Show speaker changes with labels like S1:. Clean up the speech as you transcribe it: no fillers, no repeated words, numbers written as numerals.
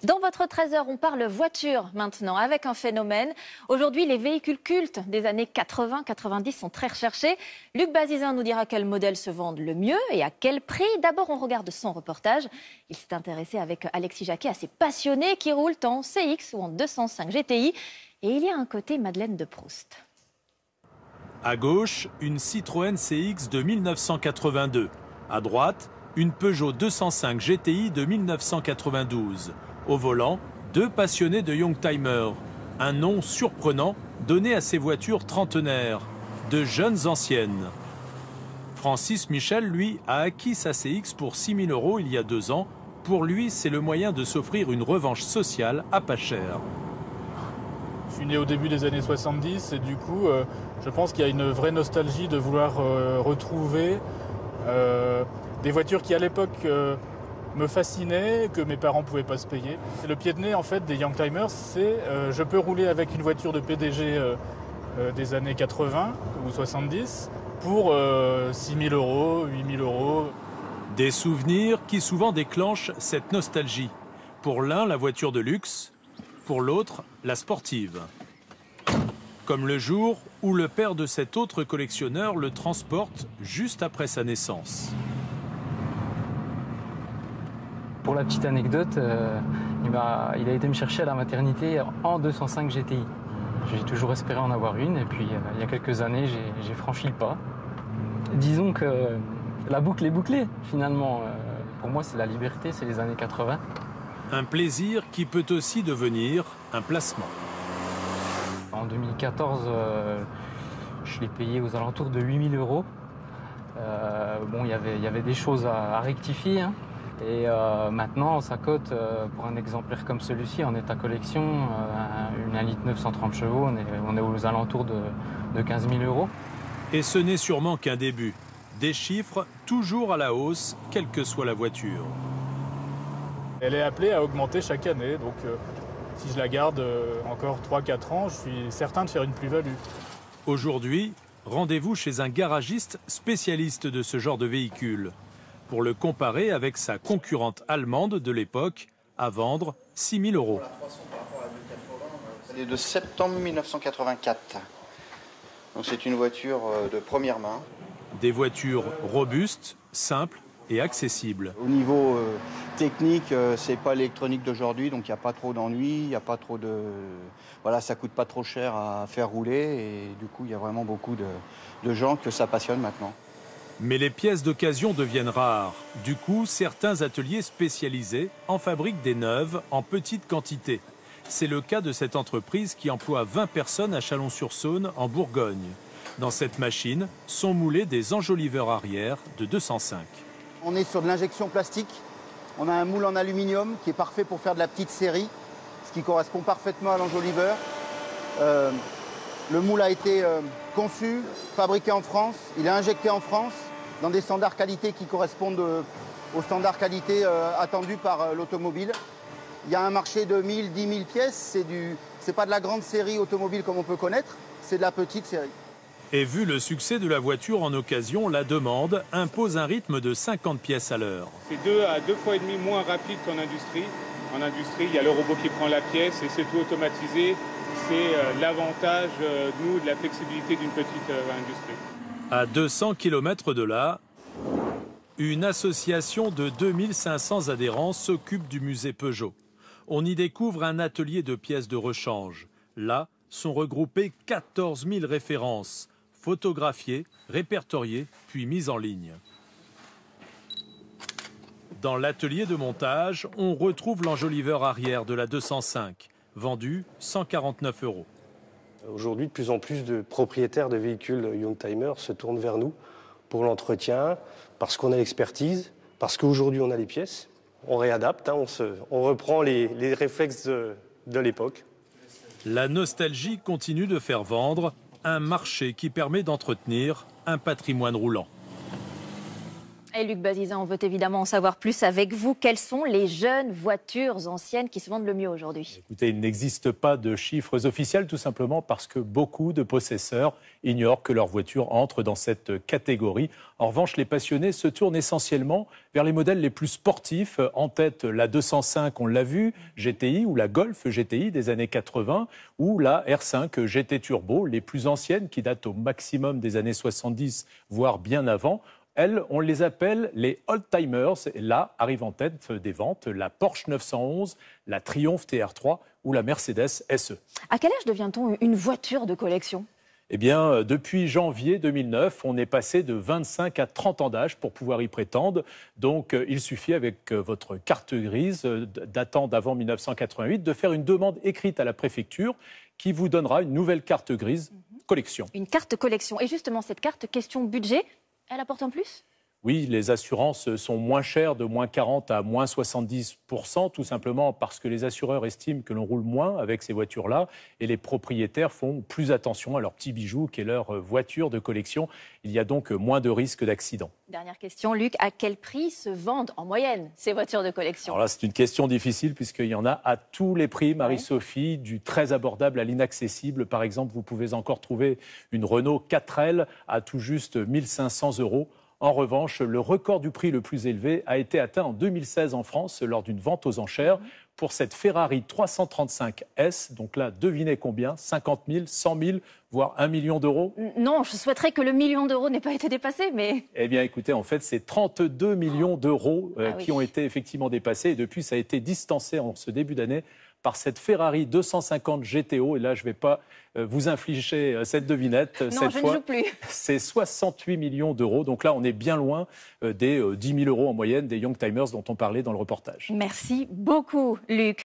S1: Dans votre trésor, on parle voiture maintenant avec un phénomène. Aujourd'hui, les véhicules cultes des années 80-90 sont très recherchés. Luc Bazizin nous dira quels modèles se vendent le mieux et à quel prix. D'abord, on regarde son reportage. Il s'est intéressé avec Alexis Jacquet à ces passionnés qui roulent en CX ou en 205 GTI. Et il y a un côté Madeleine de Proust.
S2: À gauche, une Citroën CX de 1982. À droite, une Peugeot 205 GTI de 1992. Au volant, deux passionnés de Youngtimer. Un nom surprenant donné à ces voitures trentenaires, de jeunes anciennes. Francis Michel, lui, a acquis sa CX pour 6 000 € il y a 2 ans. Pour lui, c'est le moyen de s'offrir une revanche sociale à pas cher.
S3: Je suis né au début des années 70 et du coup, je pense qu'il y a une vraie nostalgie de vouloir retrouver des voitures qui à l'époque me fascinaient, que mes parents ne pouvaient pas se payer. Le pied de nez en fait des Youngtimers, c'est je peux rouler avec une voiture de PDG des années 80 ou 70 pour 6 000 €, 8 000 €.
S2: Des souvenirs qui souvent déclenchent cette nostalgie. Pour l'un, la voiture de luxe, pour l'autre, la sportive. Comme le jour où le père de cet autre collectionneur le transporte juste après sa naissance.
S4: Pour la petite anecdote, il a été me chercher à la maternité en 205 GTI. J'ai toujours espéré en avoir une et puis il y a quelques années, j'ai franchi le pas. Disons que la boucle est bouclée finalement. Pour moi, c'est la liberté, c'est les années 80.
S2: Un plaisir qui peut aussi devenir un placement.
S4: En 2014, je l'ai payé aux alentours de 8 000 €. Bon, il y avait des choses à rectifier. Hein. Et maintenant, ça cote pour un exemplaire comme celui-ci en état collection, une 1,9 litre 930 chevaux, on est aux alentours de 15 000 €.
S2: Et ce n'est sûrement qu'un début. Des chiffres toujours à la hausse, quelle que soit la voiture.
S3: Elle est appelée à augmenter chaque année, donc si je la garde encore 3-4 ans, je suis certain de faire une plus-value.
S2: Aujourd'hui, rendez-vous chez un garagiste spécialiste de ce genre de véhicule pour le comparer avec sa concurrente allemande de l'époque, à vendre 6 000 €.
S5: Elle est de septembre 1984. Donc c'est une voiture de première main.
S2: Des voitures robustes, simples et accessibles.
S5: Au niveau technique, c'est pas l'électronique d'aujourd'hui, donc il n'y a pas trop d'ennuis, il y a pas trop de... Voilà, ça coûte pas trop cher à faire rouler et du coup il y a vraiment beaucoup de gens que ça passionne maintenant.
S2: Mais les pièces d'occasion deviennent rares. Du coup, certains ateliers spécialisés en fabriquent des neuves en petite quantité. C'est le cas de cette entreprise qui emploie 20 personnes à Chalon-sur-Saône, en Bourgogne. Dans cette machine sont moulés des enjoliveurs arrière de 205.
S5: On est sur de l'injection plastique. On a un moule en aluminium qui est parfait pour faire de la petite série, ce qui correspond parfaitement à l'enjoliveur. Le moule a été conçu, fabriqué en France, il est injecté en France dans des standards qualité qui correspondent aux standards qualité attendus par l'automobile. Il y a un marché de 1000, 10 000 pièces, c'est pas de la grande série automobile comme on peut connaître, c'est de la petite série.
S2: Et vu le succès de la voiture en occasion, la demande impose un rythme de 50 pièces à l'heure.
S6: C'est 2 à 2,5 fois moins rapide qu'en industrie. En industrie, il y a le robot qui prend la pièce et c'est tout automatisé. C'est l'avantage, nous, de la flexibilité d'une petite industrie.
S2: À 200 km de là, une association de 2500 adhérents s'occupe du musée Peugeot. On y découvre un atelier de pièces de rechange. Là sont regroupées 14 000 références, photographiées, répertoriées, puis mises en ligne. Dans l'atelier de montage, on retrouve l'enjoliveur arrière de la 205, vendu 149 €.
S7: Aujourd'hui, de plus en plus de propriétaires de véhicules Youngtimer se tournent vers nous pour l'entretien, parce qu'on a l'expertise, parce qu'aujourd'hui on a les pièces. On réadapte, hein, on reprend les réflexes de l'époque.
S2: La nostalgie continue de faire vendre, un marché qui permet d'entretenir un patrimoine roulant.
S1: Et Luc Bazizan, on veut évidemment en savoir plus avec vous. Quelles sont les jeunes voitures anciennes qui se vendent le mieux aujourd'hui?
S2: Écoutez, il n'existe pas de chiffres officiels, tout simplement parce que beaucoup de possesseurs ignorent que leur voiture entre dans cette catégorie. En revanche, les passionnés se tournent essentiellement vers les modèles les plus sportifs. En tête, la 205, on l'a vu, GTI, ou la Golf GTI des années 80, ou la R5 GT Turbo, les plus anciennes, qui datent au maximum des années 70, voire bien avant. Elles, on les appelle les old-timers. Et là, arrive en tête des ventes la Porsche 911, la Triumph TR3 ou la Mercedes SE.
S1: À quel âge devient-on une voiture de collection?
S2: Eh bien, depuis janvier 2009, on est passé de 25 à 30 ans d'âge pour pouvoir y prétendre. Donc, il suffit, avec votre carte grise datant d'avant 1988, de faire une demande écrite à la préfecture qui vous donnera une nouvelle carte grise collection.
S1: Une carte collection. Et justement, cette carte question budget, elle apporte un plus?
S2: Oui, les assurances sont moins chères, de moins 40 à moins 70%, tout simplement parce que les assureurs estiment que l'on roule moins avec ces voitures-là et les propriétaires font plus attention à leurs petits bijoux qu'est leur voiture de collection. Il y a donc moins de risques d'accident.
S1: Dernière question, Luc, à quel prix se vendent en moyenne ces voitures de collection?
S2: Alors là, c'est une question difficile puisqu'il y en a à tous les prix, Marie-Sophie, du très abordable à l'inaccessible. Par exemple, vous pouvez encore trouver une Renault 4L à tout juste 1 500 €. En revanche, le record du prix le plus élevé a été atteint en 2016 en France lors d'une vente aux enchères pour cette Ferrari 335 S. Donc là, devinez combien? 50 000, 100 000, voire 1 million d'euros?
S1: Non, je souhaiterais que le million d'euros n'ait pas été dépassé, mais...
S2: Eh bien, écoutez, en fait, c'est 32 millions d'euros qui ont été effectivement dépassés. Et depuis, ça a été distancé en ce début d'année par cette Ferrari 250 GTO. Et là, je ne vais pas vous infliger cette devinette.
S1: Non,
S2: cette
S1: je
S2: fois,
S1: ne joue plus.
S2: c'est 68 millions d'euros. Donc là, on est bien loin des 10 000 € en moyenne des Youngtimers dont on parlait dans le reportage.
S1: Merci beaucoup, Luc.